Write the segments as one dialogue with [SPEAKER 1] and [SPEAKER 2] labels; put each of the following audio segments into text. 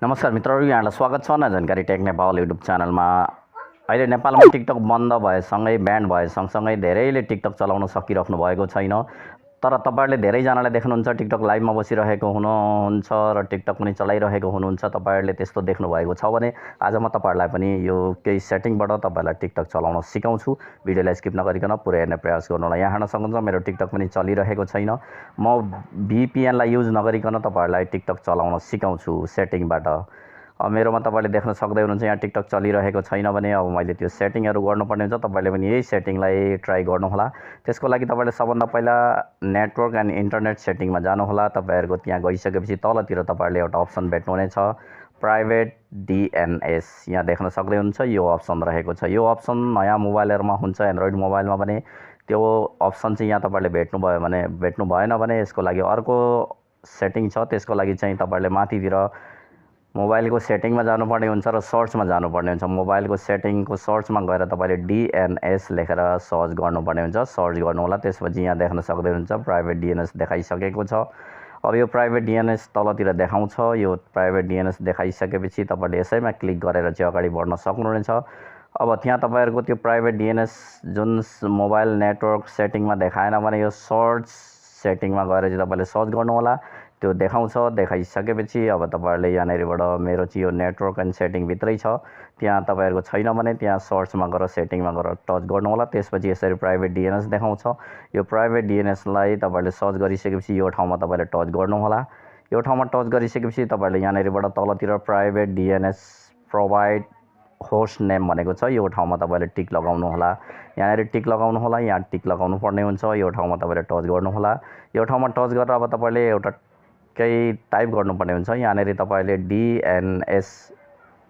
[SPEAKER 1] नमस्कार मित्रहरू, यहाँलाई स्वागत छ जानकारी टेक्नेपाल युट्युब च्यानलमा। अहिले नेपालमा टिकटक बन्द भएसँगै ब्यान्ड भए सँगसँगै धेरैले टिकटक चलाउन सकिराख्नु भएको छैन। तर तपाईहरुले धेरैजनाले देख्नुहुन्छ टिकटक लाइभमा बसिरहेको हुनुहुन्छ र टिकटक पनि चलाइरहेको हुनुहुन्छ। तपाईहरुले त्यस्तो देख्नु भएको छ भने आज म तपाईहरुलाई पनि यो केही सेटिङबाट तपाईहरुलाई टिकटक चलाउन सिकाउँछु। भिडियोलाई स्किप नगरिकन पुरै हेर्ने प्रयास गर्नु होला। यहाँ हेर्न सक्नुहुन्छ मेरो टिकटक पनि चलिरहेको छैन। म VPN लाई युज नगरिकन तपाईहरुलाई टिकटक चलाउन सिकाउँछु सेटिङबाट। मेरोमा तपाईले देख्न सक्दै हुनुहुन्छ यहाँ टिकटक चलिरहेको छैन भने अब मैले त्यो सेटिङहरु गर्नुपर्ने हुन्छ। तपाईले पनि यही सेटिङलाई ट्राई गर्नु होला। त्यसको लागि तपाईले सबभन्दा पहिला नेटवर्क एन्ड इन्टरनेट सेटिङमा जानु होला। तपाईहरुको त्यहाँ गइसकेपछि तलतिर तपाईहरुले एउटा अप्सन भेट्नुहुनेछ प्राइभेट DNS। यहाँ देख्न सक्दै हुनुहुन्छ यो अप्सन रहेको छ। यो अप्सन नयाँ मोबाइलहरुमा हुन्छ, एन्ड्रोइड मोबाइलमा भने त्यो अप्सन चाहिँ यहाँ तपाईले भेट्नु भएन भने यसको लागि अर्को सेटिङ छ। त्यसको लागि चाहिँ तपाईले माथितिर मोबाइलको सेटिङमा जानुपर्ने हुन्छ र सर्चमा जानुपर्ने हुन्छ। मोबाइलको सेटिङको सर्चमा गएर तपाईले DNS लेखेर सर्च गर्नुपर्ने हुन्छ। सर्च गर्नु होला। त्यसपछि यहाँ देख्न सक्दै हुनुहुन्छ प्राइभेट DNS देखाइसकेको छ। अब यो प्राइभेट DNS तलतिर देखाउँछ। यो प्राइभेट DNS देखाइसकेपछि तपाईले यसैमा क्लिक गरेर चाहिँ अगाडि बढ्न सक्नुहुनेछ। अब त्यहाँ तपाईहरुको त्यो प्राइभेट DNS जुन मोबाइल नेटवर्क सेटिङमा देखाएन भने यो सर्च सेटिङमा गएर चाहिँ तपाईले सर्च गर्नु होला। त्यो देखाउँछ। देखाइसकेपछि अब तपाईहरुले यहाँनेरिबाट मेरो चाहिँ यो नेटवर्क एन्ड सेटिङ भित्रै छ। त्यहाँ तपाईहरुको छैन भने त्यहाँ सर्चमा गएर सेटिङमा गएर टच गर्नु होला। त्यसपछि यसरी प्राइभेट DNS देखाउँछ। यो प्राइभेट DNS लाई तपाईले सर्च गरिसकेपछि यो ठाउँमा तपाईले टच गर्नु होला। यो ठाउँमा टच गरिसकेपछि तपाईले यहाँनेरिबाट तलतिर private DNS provide host name भनेको छ। यो ठाउँमा तपाईले टिक लगाउनु होला। यहाँनेरि टिक लगाउनु होला। यहाँ टिक लगाउनु पर्ने हुन्छ। यो ठाउँमा तपाईले टच गर्नु होला। यो ठाउँमा टच गरेर अब तपाईले एउटा केही टाइप गर्नुपर्ने हुन्छ। यहाँनेरि तपाईले DNS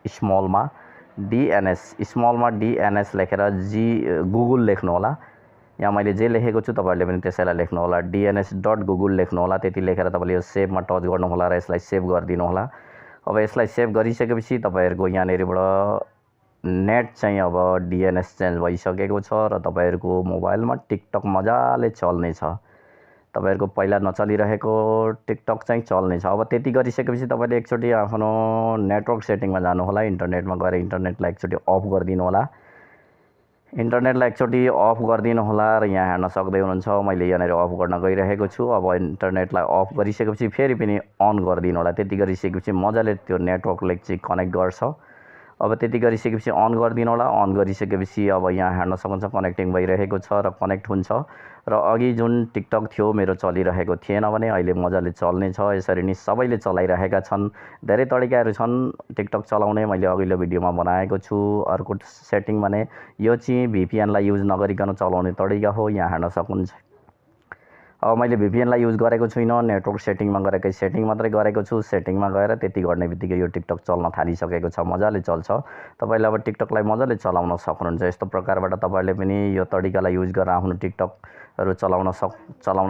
[SPEAKER 1] स्मलमा DNS लेखेर गुगल लेख्नु होला। यहाँ मैले जे लेखेको छु तपाईहरुले पनि त्यसैलाई लेख्नु होला। DNS.google लेख्नु होला। त्यति लेखेर तपाईले यो सेभमा टच गर्नु होला र यसलाई सेभ गरिदिनु होला। अब यसलाई सेभ गरिसकेपछि तपाईहरुको यहाँनेरिबाट नेट चाहिँ अब DNS चेन्ज भइसकेको छ र तपाईहरुको मोबाइलमा टिकटक मजाले चल्ने छ। तपाईहरुको पहिला नचलिरहेको टिकटक चाहिँ चल्ने छ। अब त्यति गरिसकेपछि तपाईले एकचोटी आफ्नो नेटवर्क सेटिङमा जानु होला। इन्टरनेटमा गएर इन्टरनेटलाई एकचोटी अफ गरिदिनु होला। इन्टरनेटलाई एकचोटी अफ गरिदिनु होला र यहाँ हेर्न सक्दै हुनुहुन्छ मैले यहाँनेर अफ गर्न गइरहेको छु। अब इन्टरनेटलाई अफ गरिसकेपछि फेरि पनि अन गरिदिनु होला। त्यति गरिसकेपछि मजाले त्यो नेटवर्कले चाहिँ कनेक्ट गर्छ। अब त्यति गरिसकेपछि अन गरिदिनु होला। अन गरिसकेपछि अब यहाँ हेर्न सक्नुहुन्छ कनेक्टिङ भइरहेको छ र कनेक्ट हुन्छ र अघि जुन टिकटक थियो मेरो चलिरहेको थिएन भने अहिले मजाले चल्ने छ। यसरी नै सबैले चलाइरहेका छन्। धेरै तरिकाहरू छन् टिकटक चलाउने, मैले अघिल्लो भिडियोमा बनाएको छु। अर्को सेटिङ भने यो चाहिँ VPN लाई युज नगरिकन चलाउने तरिका हो। यहाँ हेर्न सक्नुहुन्छ अब मैले VPN लाई युज गरेको छुइनँ। नेटवर्क सेटिङमा गरेकै सेटिङ मात्रै गरेको छु। सेटिङमा गएर त्यति गर्ने बित्तिकै यो टिकटक चल्न थालिसकेको छ। मजाले चल्छ। तपाईले अब टिकटकलाई मजाले चलाउन सक्नुहुन्छ। यस्तो प्रकारबाट तपाईले पनि यो तरिकालाई युज गरेर आफ्नो टिकटकहरु चलाउन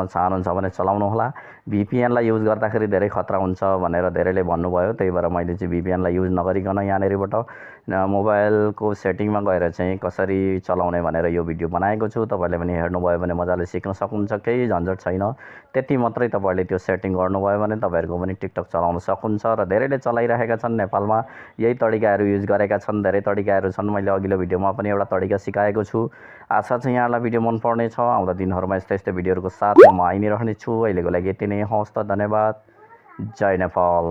[SPEAKER 1] चाहनुहुन्छ भने चलाउनु होला। VPN लाई युज गर्दाखेरि धेरै खतरा हुन्छ भनेर धेरैले भन्नुभयो। त्यही भएर मैले चाहिँ VPN लाई युज नगरिकन यहाँनेरिबाट मोबाइलको सेटिङमा गएर चाहिँ कसरी चलाउने भनेर यो भिडियो बनाएको छु। तपाईले पनि हेर्नुभयो भने मजाले सिक्न सक्नुहुन्छ। केही झन्झट छैन। त्यति मात्रै तपाईले त्यो सेटिङ गर्नुभयो भने तपाईहरुको पनि टिकटक चलाउन सक्नुहुन्छ र धेरैले चलाइरहेका छन्। नेपालमा यही तरिकाहरू युज गरेका छन्। धेरै तरिकाहरू छन्। मैले अघिल्लो भिडियोमा पनि एउटा तरिका सिकाएको छु। आशा छ यहाँलाई भिडियो मन पर्ने छ। आउँदा दिनहरुमा यस्तै भिडियोहरुको साथमा म आइ नै रहने छु। अहिलेको लागि यति नै। हवस् त, धन्यवाद। जय नेपाल।